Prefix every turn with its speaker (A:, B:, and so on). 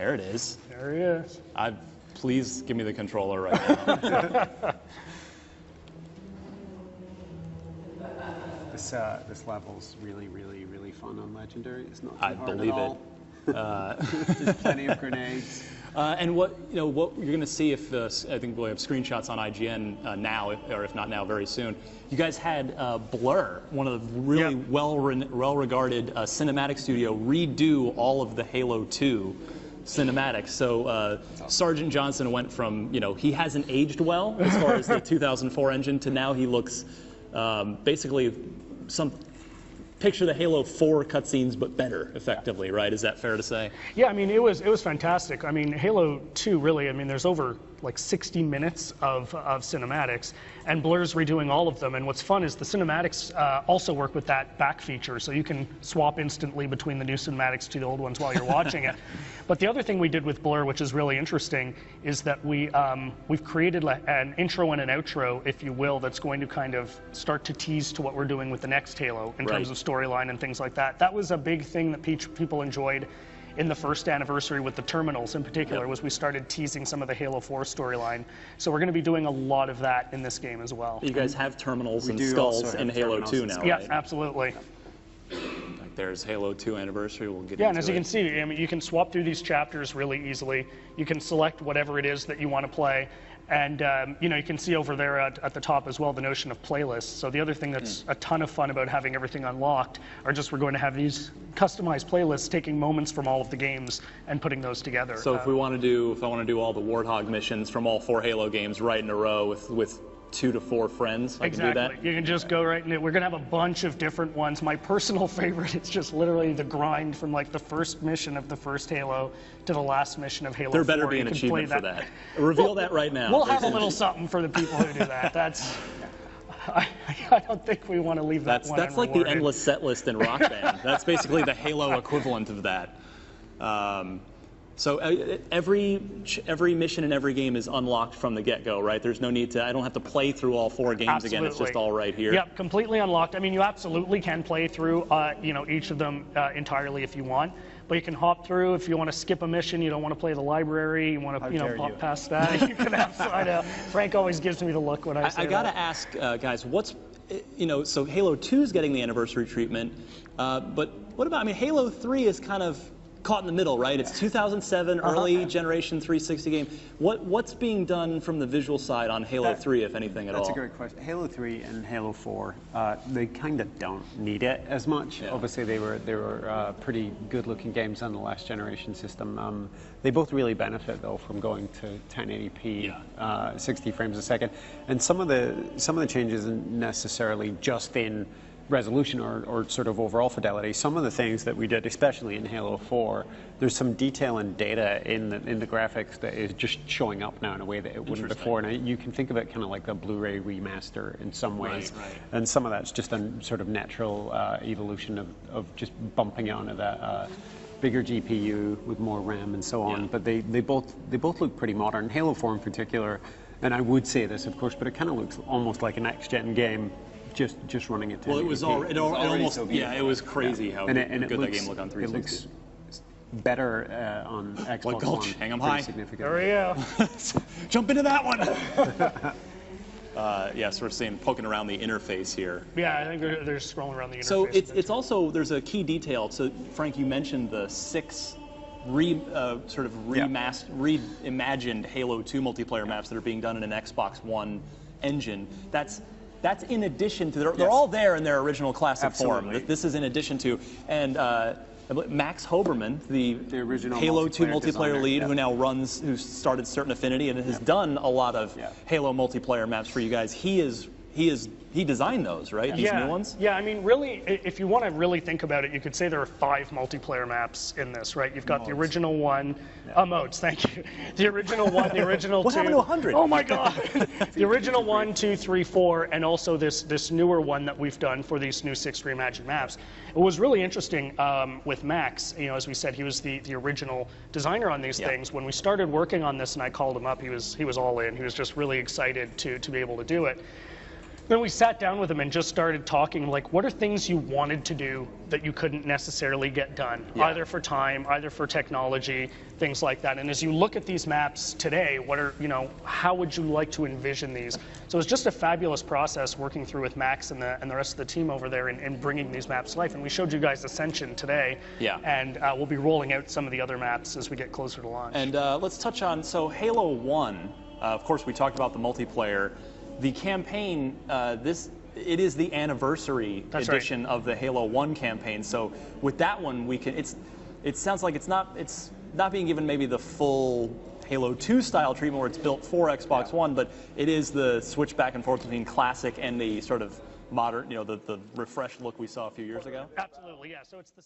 A: There it is.
B: There he is.
A: Please give me the controller right now.
C: This level's really, really, really fun on Legendary. It's not too
A: I
C: hard
A: believe
C: at all. There's plenty of grenades.
A: And what you're going to see if I think we'll have screenshots on IGN now, or if not now, very soon. You guys had Blur, one of the really well-regarded cinematic studio, redo all of the Halo 2 cinematics. So Sergeant Johnson went from he hasn't aged well as far as the 2004 engine to now he looks basically picture the Halo 4 cutscenes, but better, effectively, right? Is that fair to say?
B: Yeah, I mean, it was fantastic. I mean, Halo 2, really, I mean, there's over like 60 minutes of cinematics, and Blur's redoing all of them. And what's fun is the cinematics also work with that back feature, so you can swap instantly between the new cinematics to the old ones while you're watching it. But the other thing we did with Blur, which is really interesting, is that we've created an intro and an outro, if you will, that's going to kind of start to tease to what we're doing with the next Halo in terms of storyline and things like that. That was a big thing that people enjoyed in the first anniversary with the terminals in particular, was we started teasing some of the Halo 4 storyline. So we're going to be doing a lot of that in this game as well.
A: You guys have terminals and skulls in Halo 2 now, right?
B: Yeah, absolutely.
A: Like there's Halo 2 anniversary, we'll get into it.
B: Yeah, and as you can see, I mean, you can swap through these chapters really easily. You can select whatever it is that you want to play. And you can see over there at the top as well the notion of playlists. So the other thing that's a ton of fun about having everything unlocked are just we're going to have these customized playlists taking moments from all of the games and putting those together.
A: So if I want to do all the Warthog missions from all 4 Halo games right in a row with 2 to 4 friends, I can do that?
B: You can just go right in it. We're going to have a bunch of different ones. My personal favorite is just literally the grind from like the first mission of the first Halo to the last mission of Halo 4.
A: There better be an achievement for that. Reveal that right now.
B: We'll have a little something for the people who do that. That's... I don't think we want to leave that one
A: That's like the endless set list in Rock Band. That's basically the Halo equivalent of that. So every mission in every game is unlocked from the get-go, right? There's no need to, I don't have to play through all 4 games again. It's just all right here.
B: Yep, completely unlocked. I mean, you absolutely can play through, each of them entirely if you want. But you can hop through if you want to skip a mission. You don't want to play the library. You want to, hop past that. You can have. Frank always gives me the look when I say
A: I got to ask, guys, what's, so Halo 2 is getting the anniversary treatment, but what about? I mean, Halo 3 is kind of caught in the middle, right? It's 2007, early generation 360 game. What's being done from the visual side on Halo 3, if anything at all?
C: That's a great question. Halo 3 and Halo 4, they kind of don't need it as much. Yeah. Obviously, they were pretty good-looking games on the last generation system. They both really benefit though from going to 1080p, 60 frames a second, and some of the changes isn't necessarily just in resolution or sort of overall fidelity. Some of the things that we did, especially in Halo 4, there's some detail and data in the graphics that is just showing up now in a way that it wouldn't before. And you can think of it kind of like a Blu-ray remaster in some ways. Right. And some of that's just a sort of natural evolution of just bumping onto that bigger GPU with more RAM and so on. Yeah. But they both look pretty modern. Halo 4 in particular, and I would say this, of course, but it kind of looks almost like a next-gen game. Just running it.
A: Well, it was almost so it was crazy how good that game looked on 360. It looks
C: better on Xbox One.
A: Hang 'em high.
B: There we go.
A: Jump into that one. Yes, we're seeing poking around the interface here.
B: Yeah, I think they're scrolling around the interface.
A: So it's also, there's a key detail. So Frank, you mentioned the 6 reimagined Halo 2 multiplayer maps that are being done in an Xbox One engine. That's in addition to, they're all there in their original classic form. This is in addition to, and Max Hoberman, the original Halo 2 multiplayer lead, who started Certain Affinity and has done a lot of Halo multiplayer maps for you guys. He designed those, right? These new ones?
B: Yeah, I mean, really, if you want to really think about it, you could say there are 5 multiplayer maps in this, right? You've got the original one, modes, thank you. The original one, the original 2.
A: What happened to 100?
B: Oh my God! The original 1, 2, 3, 4, and also this newer one that we've done for these new 6 reimagined maps. It was really interesting with Max. As we said, he was the original designer on these things. When we started working on this, and I called him up, he was all in. He was just really excited to be able to do it. Then we sat down with him and just started talking, like, what are things you wanted to do that you couldn't necessarily get done, either for time, either for technology, things like that. And as you look at these maps today, what are, you know, how would you like to envision these? So it's just a fabulous process working through with Max and the rest of the team over there in bringing these maps to life. And we showed you guys Ascension today, and we'll be rolling out some of the other maps as we get closer to launch.
A: And let's touch on, so Halo 1, of course we talked about the multiplayer. The campaign, it is the anniversary edition of the Halo 1 campaign. So with that one, we can. It sounds like it's not being given maybe the full Halo 2 style treatment where it's built for Xbox One, but it is the switch back and forth between classic and the sort of modern, you know, the refreshed look we saw a few years ago.
B: Absolutely, yeah. So it's the